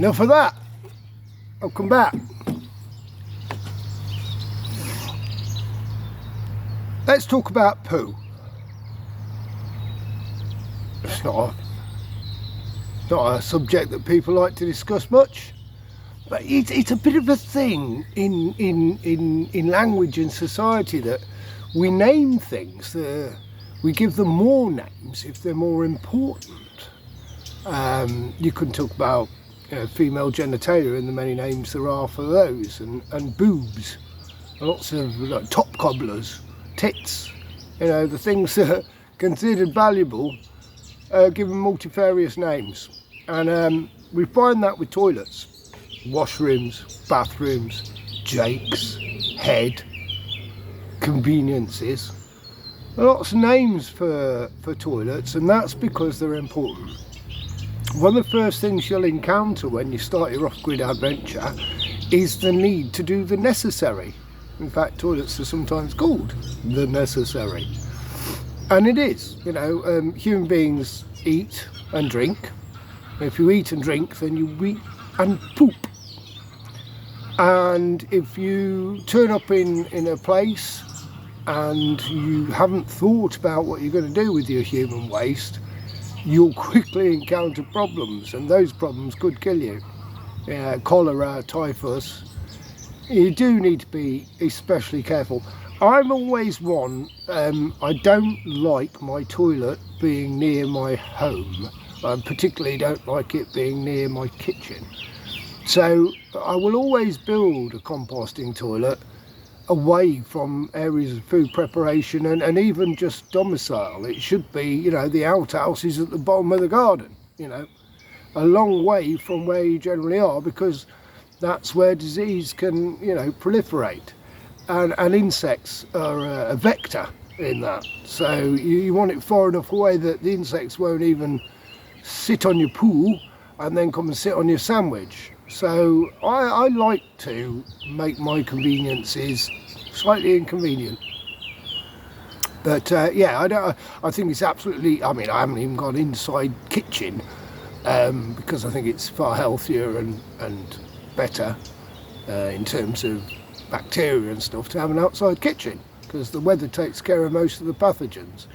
enough of that. I'll come back. Let's talk about poo. It's not a subject that people like to discuss much, but it's a bit of a thing in language and society that we name things. We give them more names if they're more important. You can talk about female genitalia and the many names there are for those, and boobs, lots of like, top cobblers, tits, the things that are considered valuable, given multifarious names. And we find that with toilets, washrooms, bathrooms, jakes, head, conveniences, lots of names for toilets, and that's because they're important. One of the first things you'll encounter when you start your off-grid adventure is the need to do the necessary. In fact, toilets are sometimes called the necessary. And it is, human beings eat and drink. If you eat and drink, then you eat and poop. And if you turn up in a place and you haven't thought about what you're going to do with your human waste, you'll quickly encounter problems, and those problems could kill you. Cholera, typhus. You do need to be especially careful. I'm always one, I don't like my toilet being near my home. I particularly don't like it being near my kitchen. So I will always build a composting toilet away from areas of food preparation and even just domicile. It should be, the outhouse is at the bottom of the garden, a long way from where you generally are, because that's where disease can, proliferate. And insects are a vector in that. So you want it far enough away that the insects won't even sit on your poo and then come and sit on your sandwich. So I like to make my conveniences slightly inconvenient. But I think it's absolutely, I haven't even gone inside kitchen because I think it's far healthier and better in terms of bacteria and stuff to have an outside kitchen, because the weather takes care of most of the pathogens.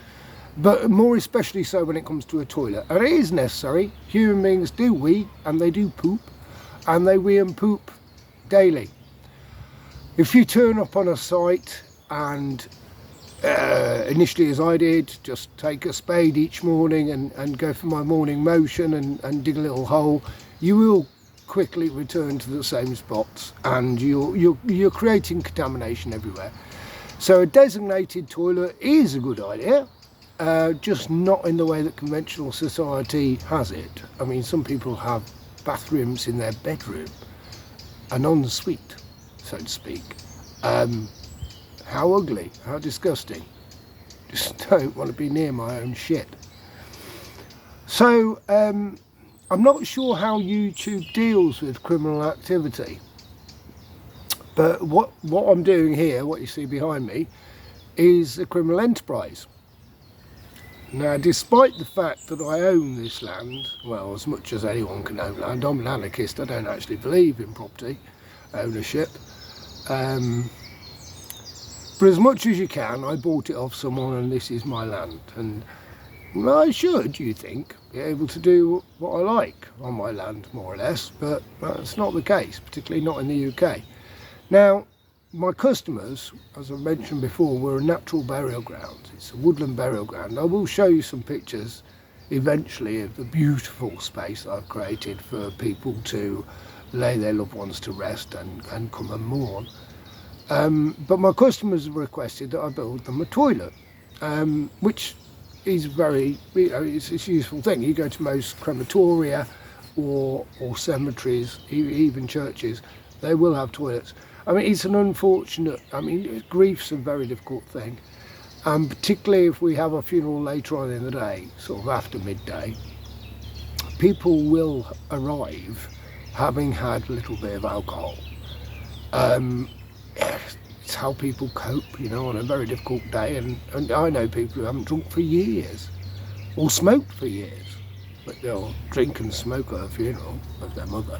But more especially so when it comes to a toilet. And it is necessary. Human beings do wee and they do poop, and they wee and poop daily. If you turn up on a site and initially, as I did, just take a spade each morning and go for my morning motion and dig a little hole, you will quickly return to the same spots, and you're creating contamination everywhere. So a designated toilet is a good idea, just not in the way that conventional society has it. Some people have bathrooms in their bedroom, an ensuite, so to speak. How ugly, how disgusting. Just don't want to be near my own shit. So I'm not sure how YouTube deals with criminal activity, but what I'm doing here, what you see behind me, is a criminal enterprise. Now, despite the fact that I own this land, well, as much as anyone can own land, I'm an anarchist, I don't actually believe in property ownership. But as much as you can, I bought it off someone, and this is my land. And I should, you think, be able to do what I like on my land, more or less, but that's not the case, particularly not in the UK. Now, my customers, as I mentioned before, were a natural burial ground. It's a woodland burial ground. I will show you some pictures eventually of the beautiful space I've created for people to lay their loved ones to rest and come and mourn. But my customers have requested that I build them a toilet, which is very, it's a useful thing. You go to most crematoria or cemeteries, even churches, they will have toilets. It's an unfortunate, grief's a very difficult thing. And particularly if we have a funeral later on in the day, sort of after midday, people will arrive having had a little bit of alcohol. It's how people cope, on a very difficult day. And I know people who haven't drunk for years or smoked for years. but they'll drink and smoke at a funeral of their mother.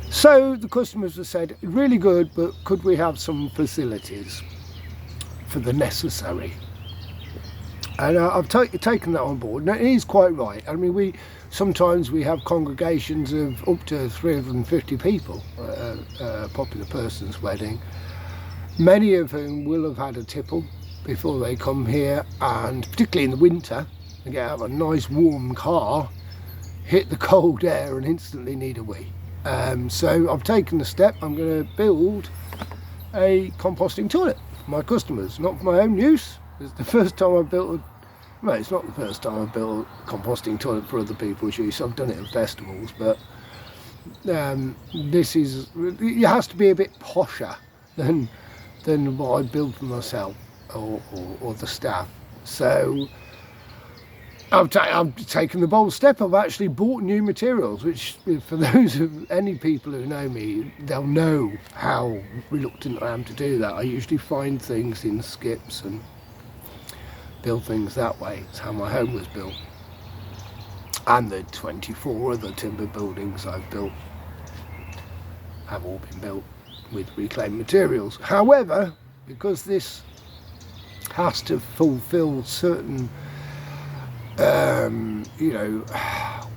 So the customers have said, really good, but could we have some facilities for the necessary? And I've taken that on board, and it is quite right. I mean, sometimes we have congregations of up to 350 people at a popular person's wedding, many of whom will have had a tipple before they come here, and particularly in the winter, they get out of a nice warm car, hit the cold air and instantly need a wee. So I've taken the step. I'm going to build a composting toilet for my customers, not for my own use. It's the first time I've built well, it's not the first time I've built a composting toilet for other people's use. I've done it at festivals, but it has to be a bit posher than what I build for myself or the staff. So I've taken the bold step. I've actually bought new materials, which for any people who know me, they'll know how reluctant I am to do that. I usually find things in skips and build things that way. It's how my home was built. And the 24 other timber buildings I've built have all been built with reclaimed materials. However, because this has to fulfill certain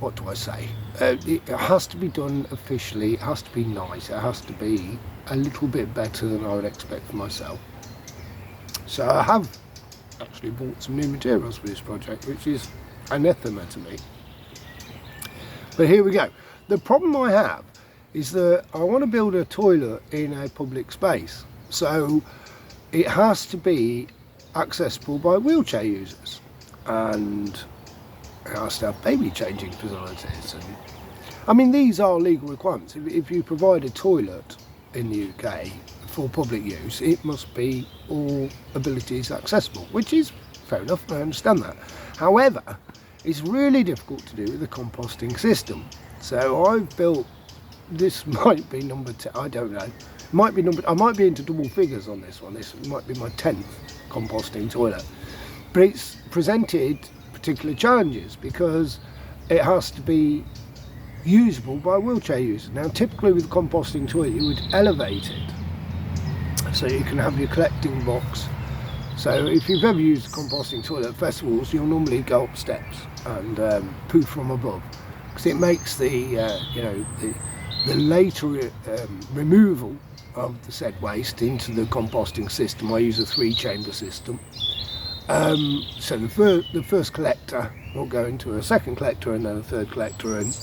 what do I say? It has to be done officially, it has to be nice, it has to be a little bit better than I would expect for myself. So I have actually bought some new materials for this project, which is anathema to me. But here we go. The problem I have is that I want to build a toilet in a public space, so it has to be accessible by wheelchair users, and it has to have baby changing facilities. And I mean, these are legal requirements. If you provide a toilet in the UK for public use, it must be all abilities accessible, which is fair enough, I understand that. However, it's really difficult to do with the composting system. So I've built, this might be number 10, I don't know, I might be into double figures on this one. This might be my 10th composting toilet, but it's presented particular challenges because it has to be usable by wheelchair users. Now typically with a composting toilet you would elevate it so you can have your collecting box. So if you've ever used a composting toilet at festivals, you'll normally go up steps and poo from above, because it makes the later removal of the said waste into the composting system. I use a 3-chamber system. So the first collector will go into a second collector and then a third collector, and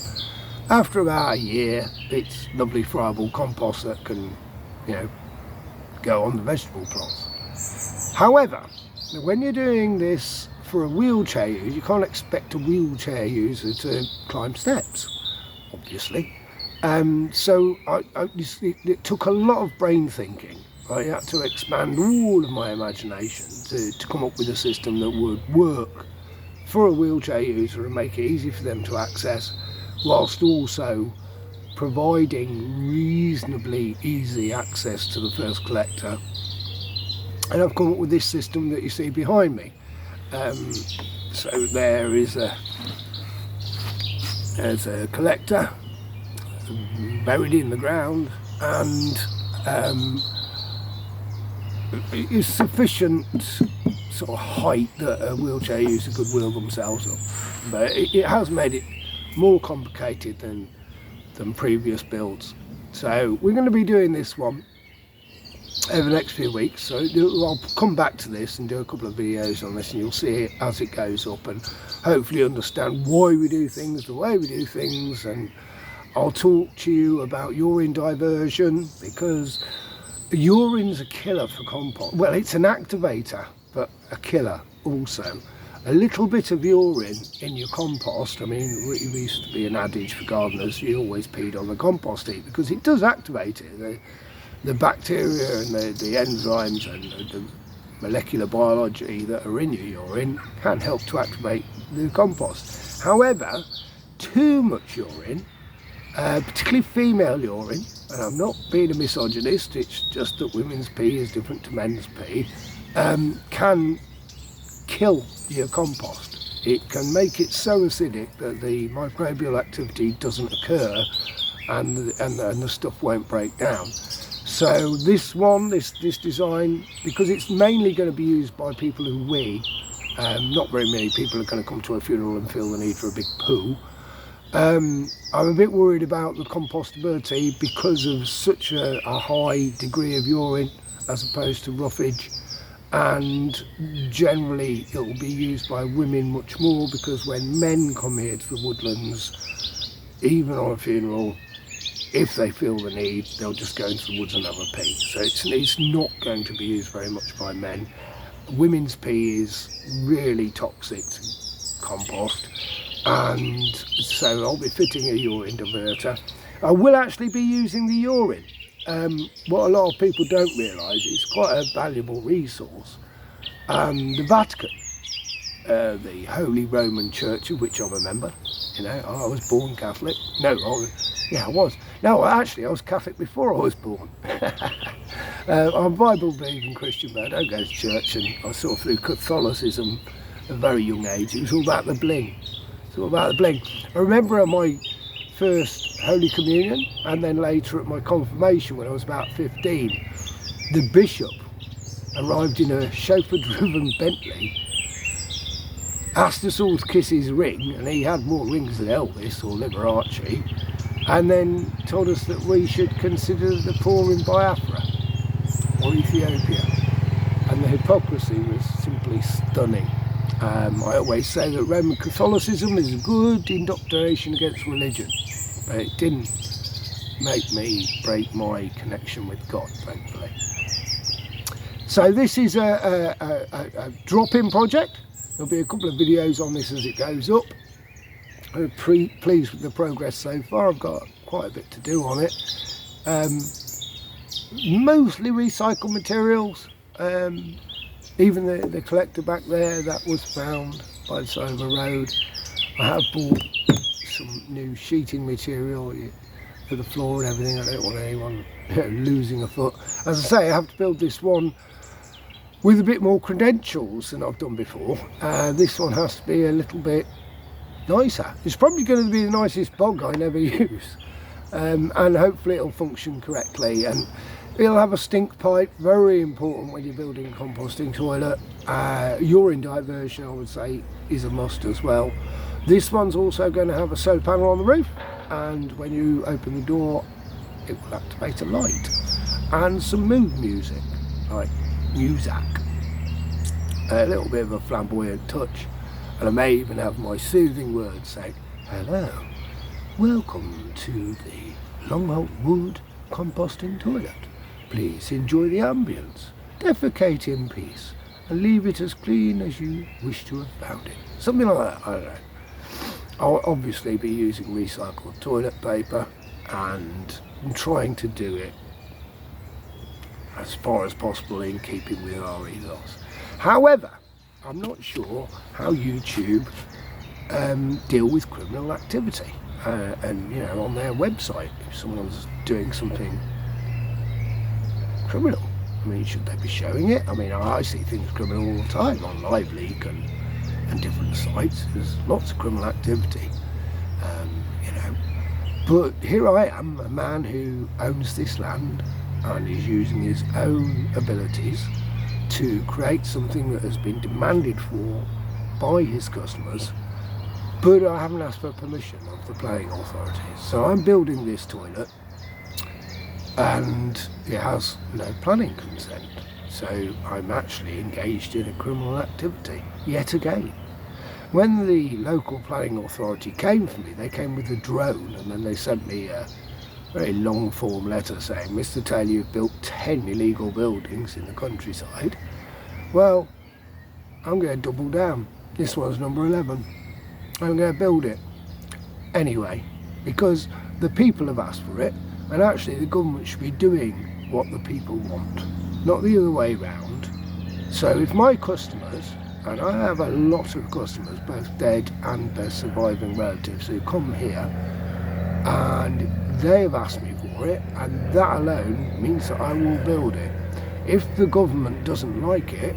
after about a year it's lovely friable compost that can go on the vegetable plots. However, when you're doing this for a wheelchair user, you can't expect a wheelchair user to climb steps, obviously. So it took a lot of brain thinking. I had to expand all of my imagination to come up with a system that would work for a wheelchair user and make it easy for them to access, whilst also providing reasonably easy access to the first collector. And I've come up with this system that you see behind me. So there's a collector buried in the ground, and is sufficient sort of height that a wheelchair user could wheel themselves up. But it has made it more complicated than previous builds. So we're going to be doing this one over the next few weeks. So I'll come back to this and do a couple of videos on this, and you'll see it as it goes up, and hopefully understand why we do things the way we do things. And I'll talk to you about urine diversion, because urine's a killer for compost. Well, it's an activator, but a killer also. A little bit of urine in your compost, I mean, it used to be an adage for gardeners, you always peed on the compost heap, because it does activate it. The bacteria and the enzymes and the molecular biology that are in your urine can help to activate the compost. However, too much urine, particularly female urine, and I'm not being a misogynist, it's just that women's pee is different to men's pee, can kill your compost. it can make it so acidic that the microbial activity doesn't occur, and the stuff won't break down. So this design, because it's mainly going to be used by people who wee, not very many people are going to come to a funeral and feel the need for a big poo. I'm a bit worried about the compostability because of such a high degree of urine as opposed to roughage, and generally it will be used by women much more, because when men come here to the woodlands, even on a funeral, if they feel the need, they'll just go into the woods and have a pee. So it's not going to be used very much by men. Women's pee is really toxic to compost, and so I'll be fitting a urine diverter. I will actually be using the urine. What a lot of people don't realise, it's quite a valuable resource. The Vatican, the Holy Roman Church, of which I'm a member, you know, I was born Catholic. No, I was. No, actually, I was Catholic before I was born. I'm a Bible-believing Christian, but I don't go to church, and I saw through Catholicism at a very young age. It was all about the bling. It's all about the bling. I remember at my first Holy Communion, and then later at my confirmation when I was about 15, the bishop arrived in a chauffeur-driven Bentley, asked us all to kiss his ring, and he had more rings than Elvis or Liberace, and then told us that we should consider the poor in Biafra or Ethiopia, and the hypocrisy was simply stunning. I always say that Roman Catholicism is a good indoctrination against religion, but it didn't make me break my connection with God, thankfully. So this is a drop-in project. There'll be a couple of videos on this as it goes up. I'm pleased with the progress so far. I've got quite a bit to do on it. Mostly recycled materials. Even the collector back there, that was found by the side of a road. I have bought some new sheeting material for the floor and everything. I don't want anyone losing a foot. As I say, I have to build this one with a bit more credentials than I've done before. This one has to be a little bit nicer. It's probably going to be the nicest bog I never use, and hopefully it'll function correctly, and it'll have a stink pipe, very important when you're building a composting toilet. Urine diversion, I would say, is a must as well. This one's also going to have a solar panel on the roof, and when you open the door it will activate a light, and some mood music, like Muzak, a little bit of a flamboyant touch, and I may even have my soothing words saying, "Hello, welcome to the Longholt Wood composting toilet. Please enjoy the ambience, defecate in peace, and leave it as clean as you wish to have found it." Something like that, I don't know. I'll obviously be using recycled toilet paper, and I'm trying to do it as far as possible in keeping with our ethos. However, I'm not sure how YouTube deal with criminal activity, and you know, on their website, if someone's doing something criminal, I mean, should they be showing it? I mean, I see things criminal all the time on LiveLeak and different sites. There's lots of criminal activity, you know. But here I am, a man who owns this land and is using his own abilities to create something that has been demanded for by his customers, but I haven't asked for permission of the planning authorities. So I'm building this toilet, and it has no planning consent. So I'm actually engaged in a criminal activity, yet again. When the local planning authority came for me, they came with a drone, and then they sent me a very long form letter saying, "Mr. Taylor, you've built 10 illegal buildings in the countryside." Well, I'm going to double down. This one's number 11. I'm going to build it anyway, because the people have asked for it, and actually the government should be doing what the people want, not the other way round. So if my customers, and I have a lot of customers, both dead and their surviving relatives, who come here and they have asked me for it, and that alone means that I will build it. If the government doesn't like it,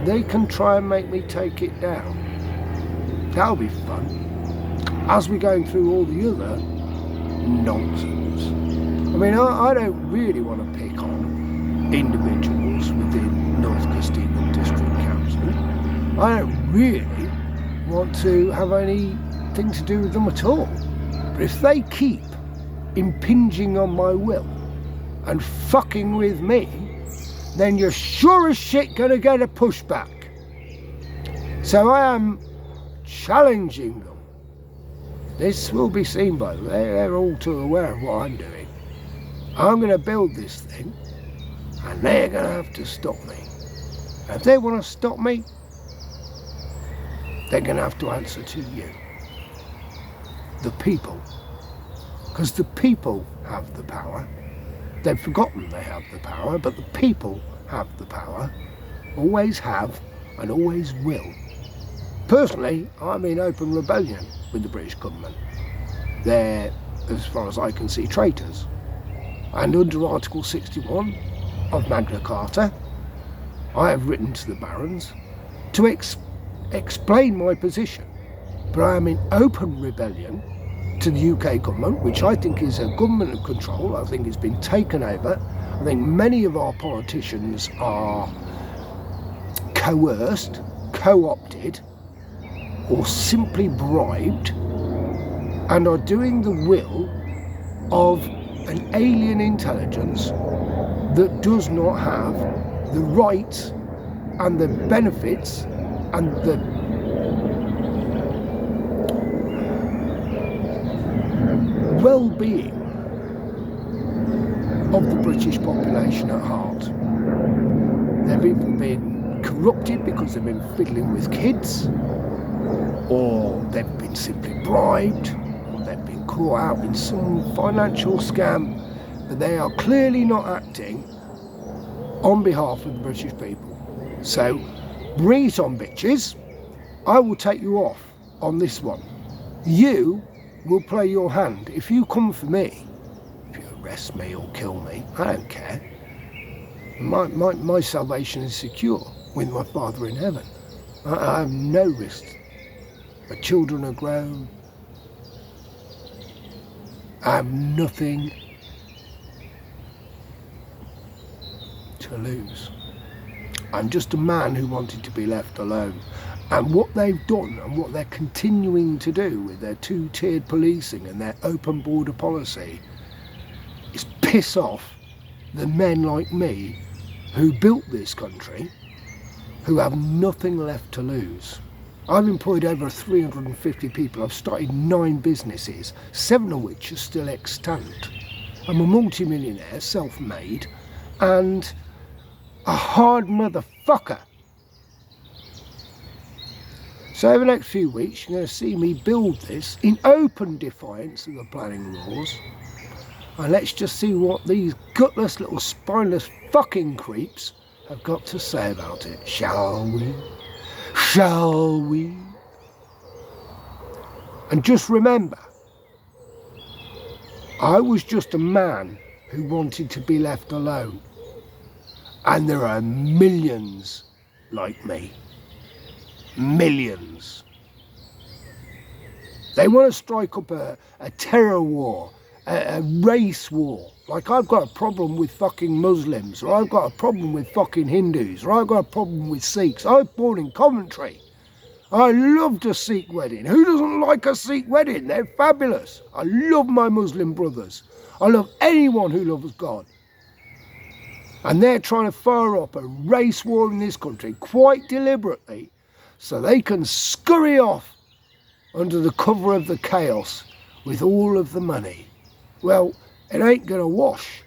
they can try and make me take it down. That'll be fun. As we're going through all the other nonsense. I mean, I don't really want to pick on individuals within North Castilian District Council. I don't really want to have anything to do with them at all. But if they keep impinging on my will and fucking with me, then you're sure as shit gonna get a pushback. So I am challenging them. This will be seen by them. They're all too aware of what I'm doing. I'm gonna build this thing, and they're gonna have to stop me. And if they want to stop me, they're gonna have to answer to you, the people. Because the people have the power. They've forgotten they have the power, but the people have the power, always have and always will. Personally, I'm in open rebellion with the British government. They're, as far as I can see, traitors. And under Article 61 of Magna Carta, I have written to the barons to explain my position. But I am in open rebellion to the UK government, which I think is a government of control. I think it's been taken over. I think many of our politicians are coerced, co-opted, or simply bribed, and are doing the will of an alien intelligence that does not have the rights and the benefits and the well-being of the British population at heart. They've either been corrupted because they've been fiddling with kids, or they've been simply bribed, or they've been caught out in some financial scam, but they are clearly not acting on behalf of the British people. So bring it on, bitches. I will take you off on this one. You will play your hand. If you come for me, if you arrest me or kill me, I don't care. My salvation is secure with my Father in heaven. I have no risk. My children are grown. I have nothing to lose. I'm just a man who wanted to be left alone. And what they've done and what they're continuing to do with their two-tiered policing and their open border policy is piss off the men like me who built this country, who have nothing left to lose. I've employed over 350 people. I've started 9 businesses, 7 of which are still extant. I'm a multi-millionaire, self-made, and a hard motherfucker. So over the next few weeks, you're going to see me build this in open defiance of the planning laws. And let's just see what these gutless little spineless fucking creeps have got to say about it. Shall we? Shall we? And just remember, I was just a man who wanted to be left alone. And there are millions like me. Millions. They want to strike up a terror war, a race war. Like I've got a problem with fucking Muslims, or I've got a problem with fucking Hindus, or I've got a problem with Sikhs. I was born in Coventry. I loved a Sikh wedding. Who doesn't like a Sikh wedding? They're fabulous. I love my Muslim brothers. I love anyone who loves God. And they're trying to fire up a race war in this country quite deliberately, so they can scurry off under the cover of the chaos with all of the money. Well, it ain't going to wash,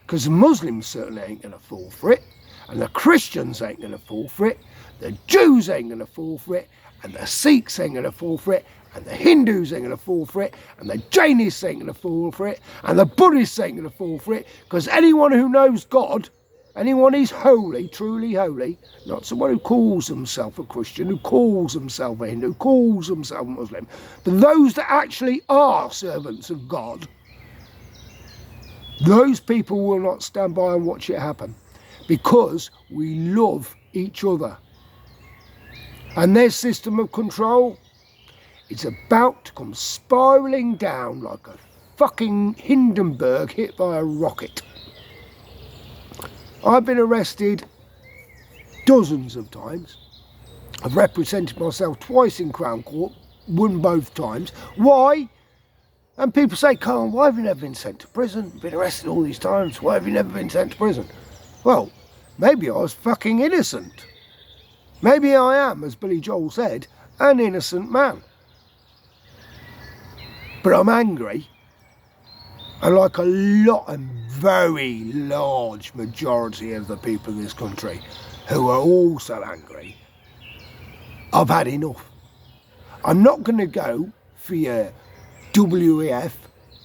because the Muslims certainly ain't going to fall for it, and the Christians ain't going to fall for it, the Jews ain't going to fall for it, and the Sikhs ain't going to fall for it, and the Hindus ain't going to fall for it, and the Jainists ain't going to fall for it, and the Buddhists ain't going to fall for it, because anyone who knows God, anyone who's holy, truly holy, not someone who calls himself a Christian, who calls himself a Hindu, who calls himself a Muslim, but those that actually are servants of God, those people will not stand by and watch it happen, because we love each other. And their system of control, is about to come spiralling down like a fucking Hindenburg hit by a rocket. I've been arrested dozens of times. I've represented myself twice in Crown Court, won both times. Why? And people say, Carl, why have you never been sent to prison? You've been arrested all these times, why have you never been sent to prison? Well, maybe I was fucking innocent. Maybe I am, as Billy Joel said, an innocent man. But I'm angry. And like a lot and very large majority of the people in this country who are also angry, I've had enough. I'm not going to go for your WEF,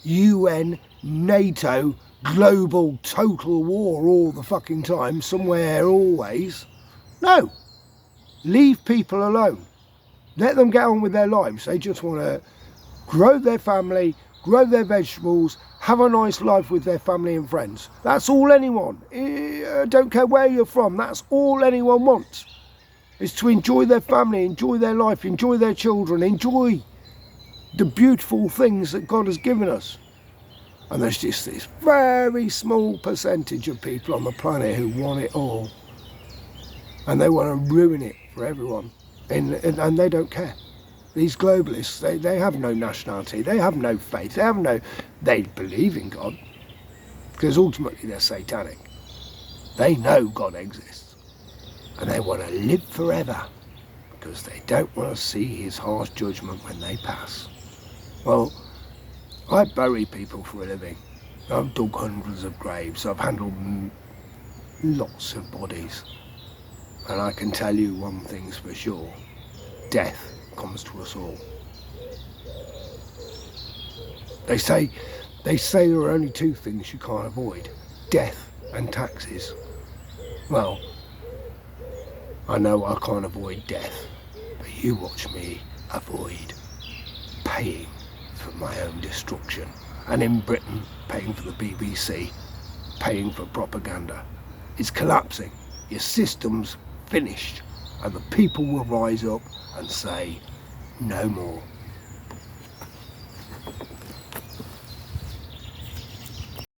UN, NATO, global total war all the fucking time, somewhere always. No. Leave people alone. Let them get on with their lives. They just want to grow their family, grow their vegetables, have a nice life with their family and friends. That's all anyone. I don't care where you're from. That's all anyone wants. Is to enjoy their family, enjoy their life, enjoy their children, enjoy the beautiful things that God has given us. And there's just this very small percentage of people on the planet who want it all. And they want to ruin it for everyone. And they don't care. These globalists, they have no nationality, they have no faith, they believe in God. Because ultimately they're satanic. They know God exists. And they want to live forever. Because they don't want to see his harsh judgment when they pass. Well, I bury people for a living. I've dug hundreds of graves, I've handled lots of bodies. And I can tell you one thing's for sure, death comes to us all. They say there are only two things you can't avoid, death and taxes. Well, I know I can't avoid death, but you watch me avoid paying for my own destruction. And in Britain, paying for the BBC, paying for propaganda. It's collapsing. Your system's finished. And the people will rise up and say, no more.